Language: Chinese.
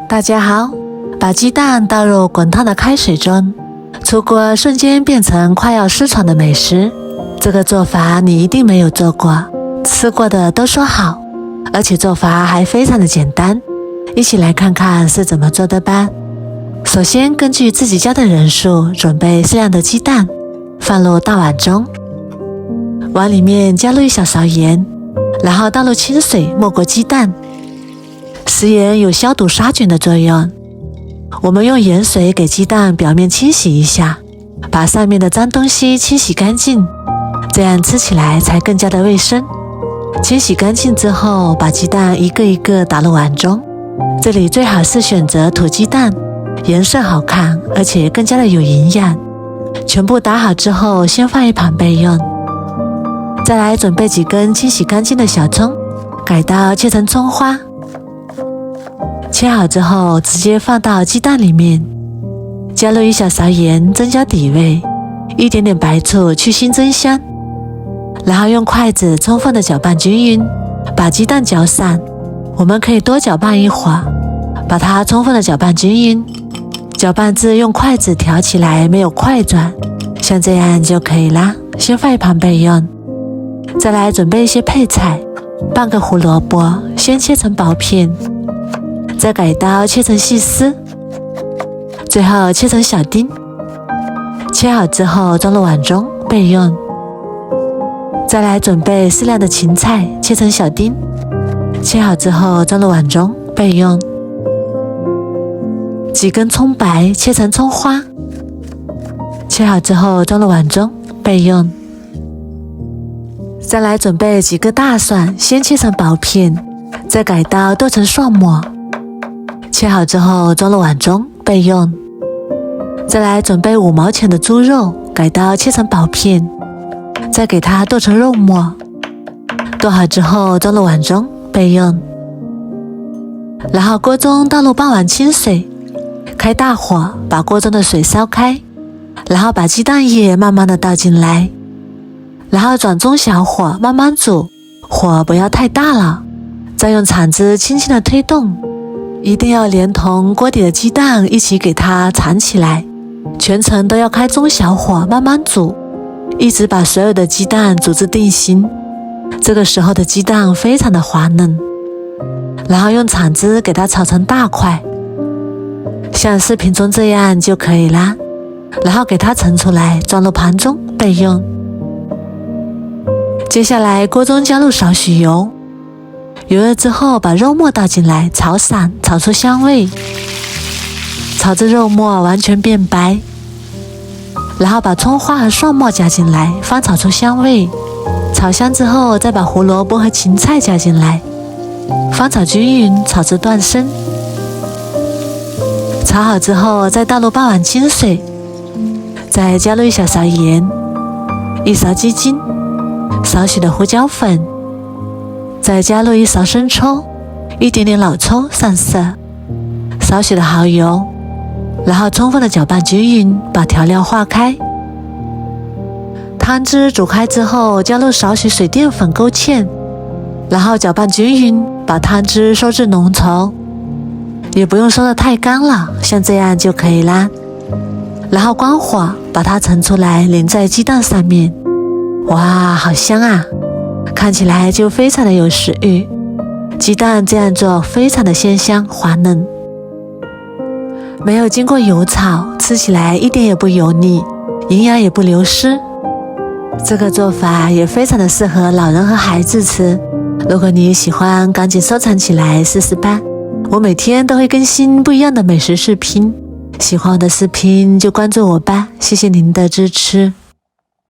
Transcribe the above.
大家好，把鸡蛋倒入滚烫的开水中，出锅瞬间变成快要失传的美食。这个做法你一定没有做过，吃过的都说好，而且做法还非常的简单。一起来看看是怎么做的吧。首先根据自己家的人数准备适量的鸡蛋，放入大碗中，碗里面加入一小勺盐，然后倒入清水没过鸡蛋。食盐有消毒杀菌的作用，我们用盐水给鸡蛋表面清洗一下，把上面的脏东西清洗干净，这样吃起来才更加的卫生。清洗干净之后，把鸡蛋一个一个打入碗中，这里最好是选择土鸡蛋，颜色好看，而且更加的有营养。全部打好之后，先放一旁备用。再来准备几根清洗干净的小葱，改刀切成葱花。切好之后，直接放到鸡蛋里面，加入一小勺盐增加底味，一点点白醋去腥增香，然后用筷子充分的搅拌均匀，把鸡蛋搅散。我们可以多搅拌一会儿，把它充分的搅拌均匀，搅拌至用筷子挑起来没有块状，像这样就可以啦。先放一旁备用。再来准备一些配菜，半个胡萝卜先切成薄片，再改刀切成细丝，最后切成小丁。切好之后装入碗中备用。再来准备适量的芹菜，切成小丁，切好之后装入碗中备用。几根葱白切成葱花，切好之后装入碗中备用。再来准备几个大蒜，先切成薄片，再改刀剁成蒜末，切好之后装入碗中备用。再来准备5毛钱的猪肉，改刀切成薄片，再给它剁成肉末，剁好之后装入碗中备用。然后锅中倒入半碗清水，开大火把锅中的水烧开，然后把鸡蛋液慢慢的倒进来，然后转中小火慢慢煮，火不要太大了，再用铲子轻轻的推动，一定要连同锅底的鸡蛋一起给它缠起来，全程都要开中小火慢慢煮，一直把所有的鸡蛋煮至定型。这个时候的鸡蛋非常的滑嫩，然后用铲子给它炒成大块，像视频中这样就可以啦。然后给它盛出来，装入盘中备用。接下来锅中加入少许油，油热之后把肉末倒进来炒散，炒出香味，炒至肉末完全变白，然后把葱花和蒜末加进来，翻炒出香味。炒香之后再把胡萝卜和芹菜加进来，翻炒均匀，炒至断生。炒好之后再倒入半碗清水，再加入一小勺盐，一勺鸡精，少许的胡椒粉，再加入一勺生抽，一点点老抽上色，少许的蚝油，然后充分的搅拌均匀，把调料化开。汤汁煮开之后加入少许水淀粉勾芡，然后搅拌均匀，把汤汁收至浓稠，也不用收得太干了，像这样就可以啦。然后关火，把它盛出来淋在鸡蛋上面。哇，好香啊，看起来就非常的有食欲。鸡蛋这样做非常的鲜香滑嫩，没有经过油炒，吃起来一点也不油腻，营养也不流失。这个做法也非常的适合老人和孩子吃，如果你喜欢，赶紧收藏起来试试吧。我每天都会更新不一样的美食视频，喜欢我的视频就关注我吧，谢谢您的支持。